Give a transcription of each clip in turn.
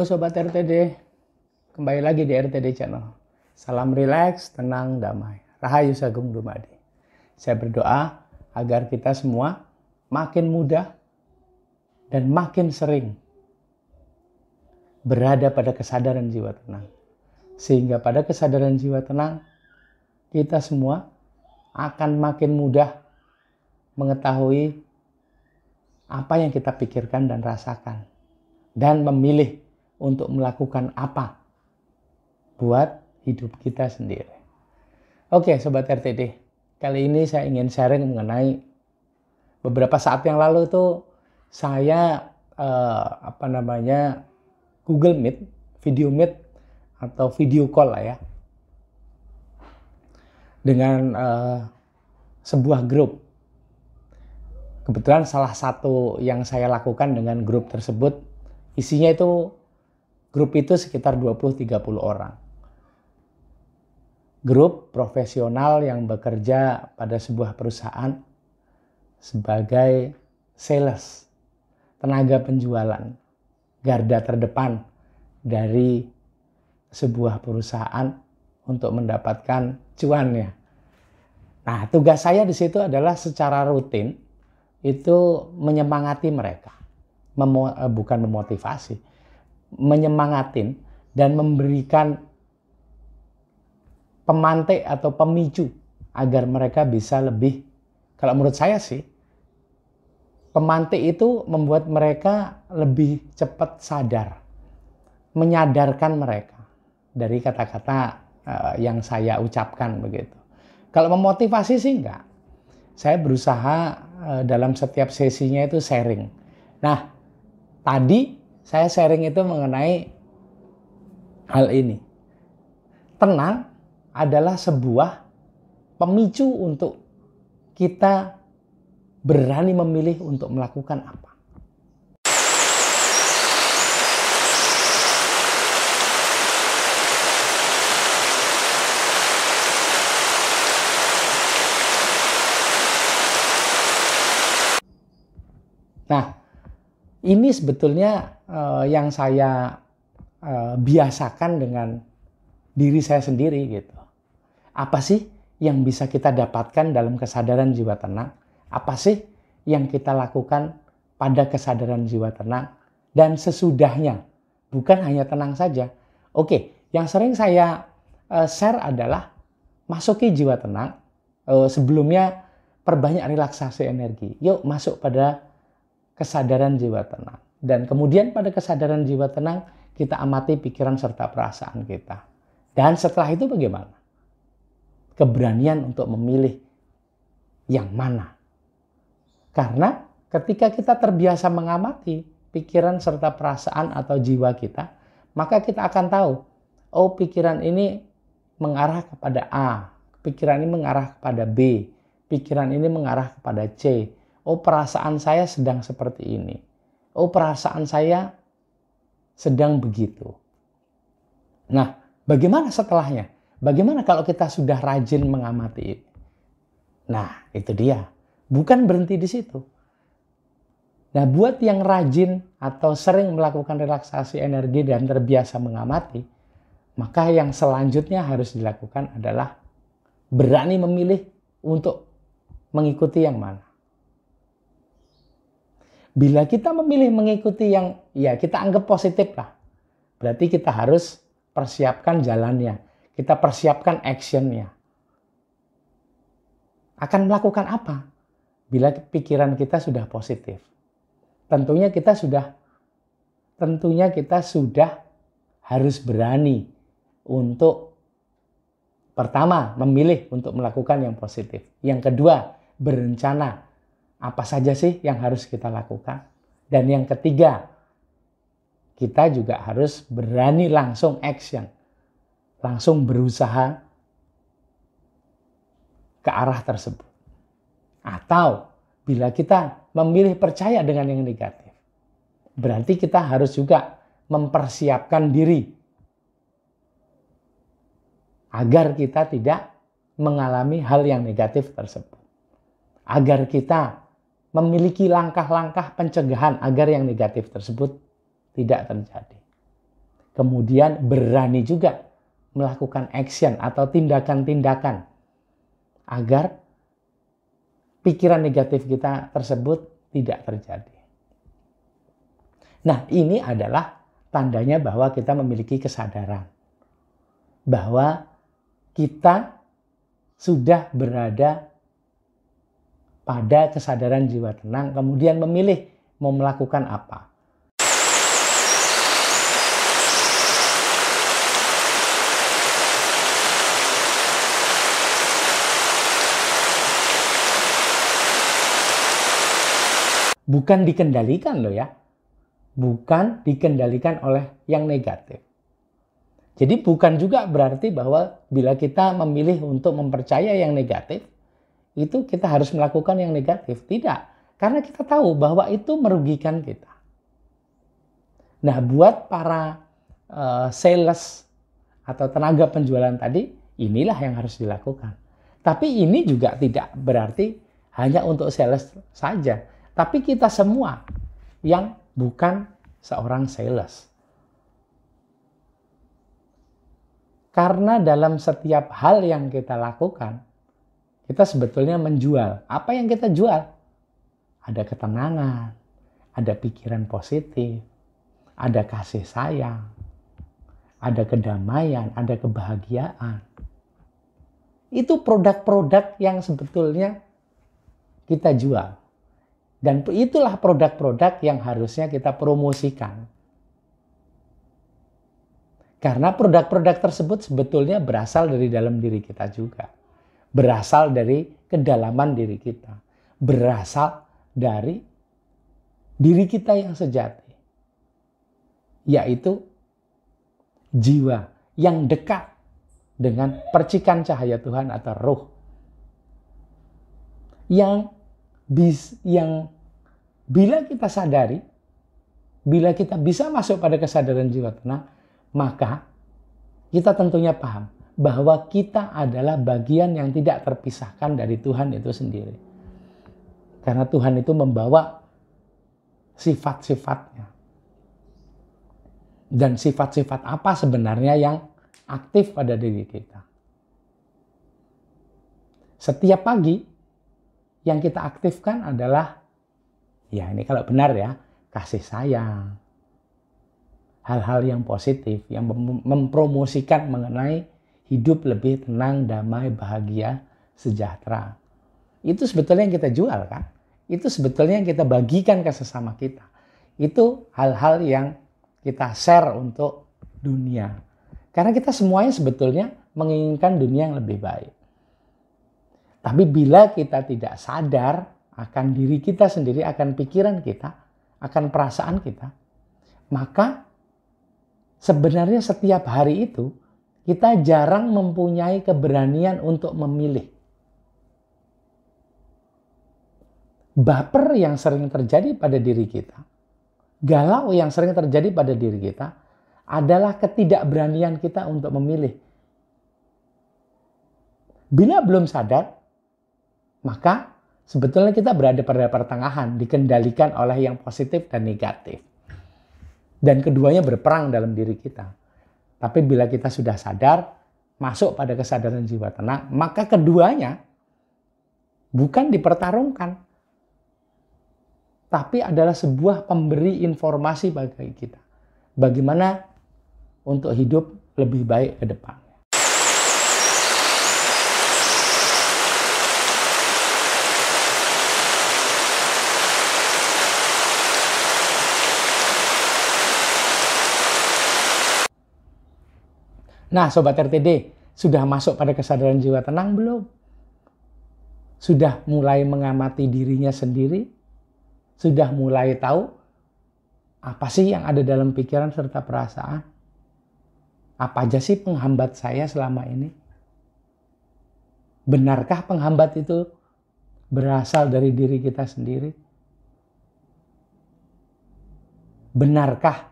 Sobat RTD, kembali lagi di RTD Channel. Salam rileks, tenang, damai. Rahayu Sagung Dumadi. Saya berdoa agar kita semua makin mudah dan makin sering berada pada kesadaran jiwa tenang. Sehingga pada kesadaran jiwa tenang, kita semua akan makin mudah mengetahui apa yang kita pikirkan dan rasakan. Dan memilih untuk melakukan apa buat hidup kita sendiri. Oke Sobat RTD, kali ini saya ingin sharing mengenai beberapa saat yang lalu tuh saya Google Meet, video Meet atau video call lah ya, dengan sebuah grup. Kebetulan salah satu yang saya lakukan dengan grup tersebut, isinya itu, grup itu sekitar 20-30 orang. Grup profesional yang bekerja pada sebuah perusahaan sebagai sales, tenaga penjualan, garda terdepan dari sebuah perusahaan untuk mendapatkan cuannya. Nah, tugas saya di situ adalah secara rutin itu menyemangati mereka. Bukan memotivasi, menyemangatin dan memberikan pemantik atau pemicu agar mereka bisa lebih, kalau menurut saya sih, pemantik itu membuat mereka lebih cepat sadar, menyadarkan mereka dari kata-kata yang saya ucapkan begitu. Kalau memotivasi sih enggak. Saya berusaha dalam setiap sesinya itu sharing. Nah, tadi saya sharing itu mengenai hal ini. Tenang adalah sebuah pemicu untuk kita berani memilih untuk melakukan apa. Nah, ini sebetulnya yang saya biasakan dengan diri saya sendiri gitu. Apa sih yang bisa kita dapatkan dalam kesadaran jiwa tenang? Apa sih yang kita lakukan pada kesadaran jiwa tenang? Dan sesudahnya, bukan hanya tenang saja. Oke, yang sering saya share adalah masuki jiwa tenang. Sebelumnya perbanyak relaksasi energi. Yuk masuk pada kesadaran jiwa tenang. Dan kemudian pada kesadaran jiwa tenang, kita amati pikiran serta perasaan kita. Dan setelah itu bagaimana? Keberanian untuk memilih yang mana. Karena ketika kita terbiasa mengamati pikiran serta perasaan atau jiwa kita, maka kita akan tahu, oh pikiran ini mengarah kepada A, pikiran ini mengarah kepada B, pikiran ini mengarah kepada C. Oh, perasaan saya sedang seperti ini. Oh, perasaan saya sedang begitu. Nah, bagaimana setelahnya? Bagaimana kalau kita sudah rajin mengamati ini? Nah, itu dia. Bukan berhenti di situ. Nah, buat yang rajin atau sering melakukan relaksasi energi dan terbiasa mengamati, maka yang selanjutnya harus dilakukan adalah berani memilih untuk mengikuti yang mana. Bila kita memilih mengikuti yang ya kita anggap positif lah, berarti kita harus persiapkan jalannya, kita persiapkan actionnya. Akan melakukan apa? Bila pikiran kita sudah positif, tentunya kita sudah harus berani untuk pertama memilih untuk melakukan yang positif. Yang kedua, berencana. Apa saja sih yang harus kita lakukan? Dan yang ketiga, kita juga harus berani langsung action. Langsung berusaha ke arah tersebut. Atau bila kita memilih percaya dengan yang negatif, berarti kita harus juga mempersiapkan diri agar kita tidak mengalami hal yang negatif tersebut. Agar kita memiliki langkah-langkah pencegahan agar yang negatif tersebut tidak terjadi. kemudian berani juga melakukan action atau tindakan-tindakan agar pikiran negatif kita tersebut tidak terjadi. Nah, ini adalah tandanya bahwa kita memiliki kesadaran bahwa kita sudah berada pada kesadaran jiwa tenang, kemudian memilih mau melakukan apa. Bukan dikendalikan loh ya. Bukan dikendalikan oleh yang negatif. Jadi bukan juga berarti bahwa bila kita memilih untuk mempercaya yang negatif, itu kita harus melakukan yang negatif. Tidak. Karena kita tahu bahwa itu merugikan kita. Nah, buat para sales atau tenaga penjualan tadi, inilah yang harus dilakukan. Tapi ini juga tidak berarti hanya untuk sales saja. Tapi kita semua yang bukan seorang sales. Karena dalam setiap hal yang kita lakukan, kita sebetulnya menjual. Apa yang kita jual? Ada ketenangan, ada pikiran positif, ada kasih sayang, ada kedamaian, ada kebahagiaan. Itu produk-produk yang sebetulnya kita jual. Dan itulah produk-produk yang harusnya kita promosikan. Karena produk-produk tersebut sebetulnya berasal dari dalam diri kita juga. Berasal dari kedalaman diri kita. Berasal dari diri kita yang sejati. Yaitu jiwa yang dekat dengan percikan cahaya Tuhan atau roh. Yang bila kita sadari, bila kita bisa masuk pada kesadaran jiwa tenang, maka kita tentunya paham bahwa kita adalah bagian yang tidak terpisahkan dari Tuhan itu sendiri. Karena Tuhan itu membawa sifat-sifatnya. Dan sifat-sifat apa sebenarnya yang aktif pada diri kita. Setiap pagi, yang kita aktifkan adalah, ya ini kalau benar ya, kasih sayang. Hal-hal yang positif, yang mempromosikan mengenai hidup lebih tenang, damai, bahagia, sejahtera. Itu sebetulnya yang kita jual kan? Itu sebetulnya yang kita bagikan ke sesama kita. Itu hal-hal yang kita share untuk dunia. Karena kita semuanya sebetulnya menginginkan dunia yang lebih baik. Tapi bila kita tidak sadar akan diri kita sendiri, akan pikiran kita, akan perasaan kita, maka sebenarnya setiap hari itu kita jarang mempunyai keberanian untuk memilih. Baper yang sering terjadi pada diri kita, galau yang sering terjadi pada diri kita, adalah ketidakberanian kita untuk memilih. Bila belum sadar, maka sebetulnya kita berada pada pertengahan, dikendalikan oleh yang positif dan negatif. Dan keduanya berperang dalam diri kita. Tapi bila kita sudah sadar, masuk pada kesadaran jiwa tenang, maka keduanya bukan dipertarungkan. Tapi adalah sebuah pemberi informasi bagi kita. Bagaimana untuk hidup lebih baik ke depan. Nah, Sobat RTD, sudah masuk pada kesadaran jiwa tenang belum? Sudah mulai mengamati dirinya sendiri? Sudah mulai tahu apa sih yang ada dalam pikiran serta perasaan? Apa aja sih penghambat saya selama ini? Benarkah penghambat itu berasal dari diri kita sendiri? Benarkah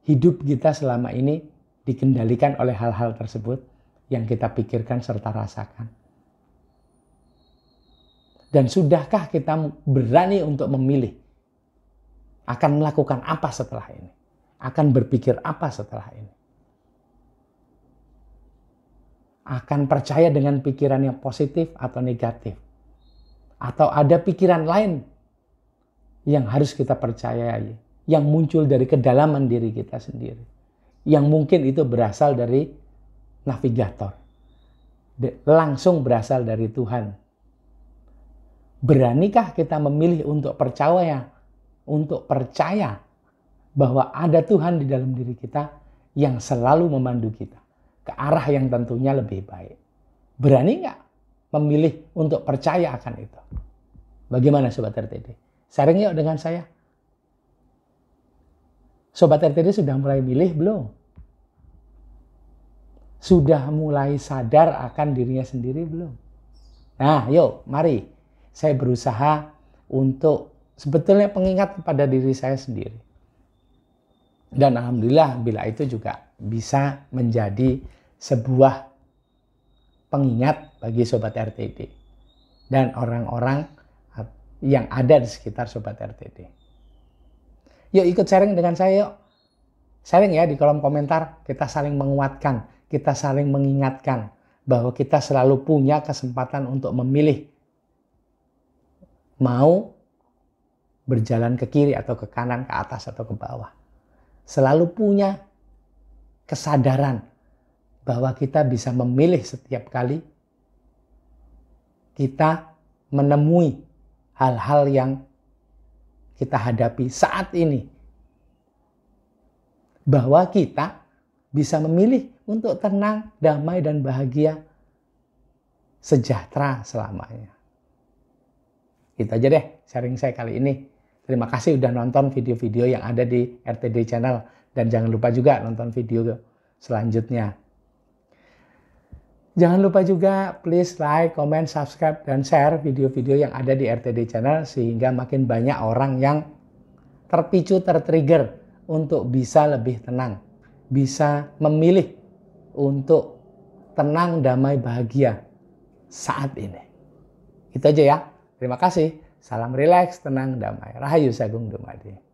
hidup kita selama ini dikendalikan oleh hal-hal tersebut yang kita pikirkan serta rasakan? Dan sudahkah kita berani untuk memilih akan melakukan apa setelah ini? Akan berpikir apa setelah ini? akan percaya dengan pikiran yang positif atau negatif. Atau ada pikiran lain yang harus kita percayai, yang muncul dari kedalaman diri kita sendiri. Yang mungkin itu berasal dari navigator. Langsung berasal dari Tuhan. Beranikah kita memilih untuk percaya bahwa ada Tuhan di dalam diri kita yang selalu memandu kita ke arah yang tentunya lebih baik? Berani nggak memilih untuk percaya akan itu? Bagaimana Sobat RTD? Sharing yuk dengan saya. Sobat RTD sudah mulai milih belum? Sudah mulai sadar akan dirinya sendiri belum? Nah, yuk, mari. Saya berusaha untuk sebetulnya pengingat kepada diri saya sendiri. Dan alhamdulillah bila itu juga bisa menjadi sebuah pengingat bagi Sobat RTD dan orang-orang yang ada di sekitar Sobat RTD. Yuk ikut sharing dengan saya yuk. Sharing ya di kolom komentar, kita saling menguatkan, kita saling mengingatkan bahwa kita selalu punya kesempatan untuk memilih mau berjalan ke kiri atau ke kanan, ke atas atau ke bawah. Selalu punya kesadaran bahwa kita bisa memilih setiap kali kita menemui hal-hal yang kita hadapi saat ini. Bahwa kita bisa memilih untuk tenang, damai, dan bahagia, sejahtera selamanya. Itu aja deh sharing saya kali ini. Terima kasih udah nonton video-video yang ada di RTD Channel. Dan jangan lupa juga nonton video selanjutnya. Jangan lupa juga please like, comment, subscribe, dan share video-video yang ada di RTD Channel sehingga makin banyak orang yang terpicu, tertrigger untuk bisa lebih tenang. Bisa memilih untuk tenang, damai, bahagia saat ini. Itu aja ya. Terima kasih. Salam rileks, tenang, damai. Rahayu Sagung Dumadi.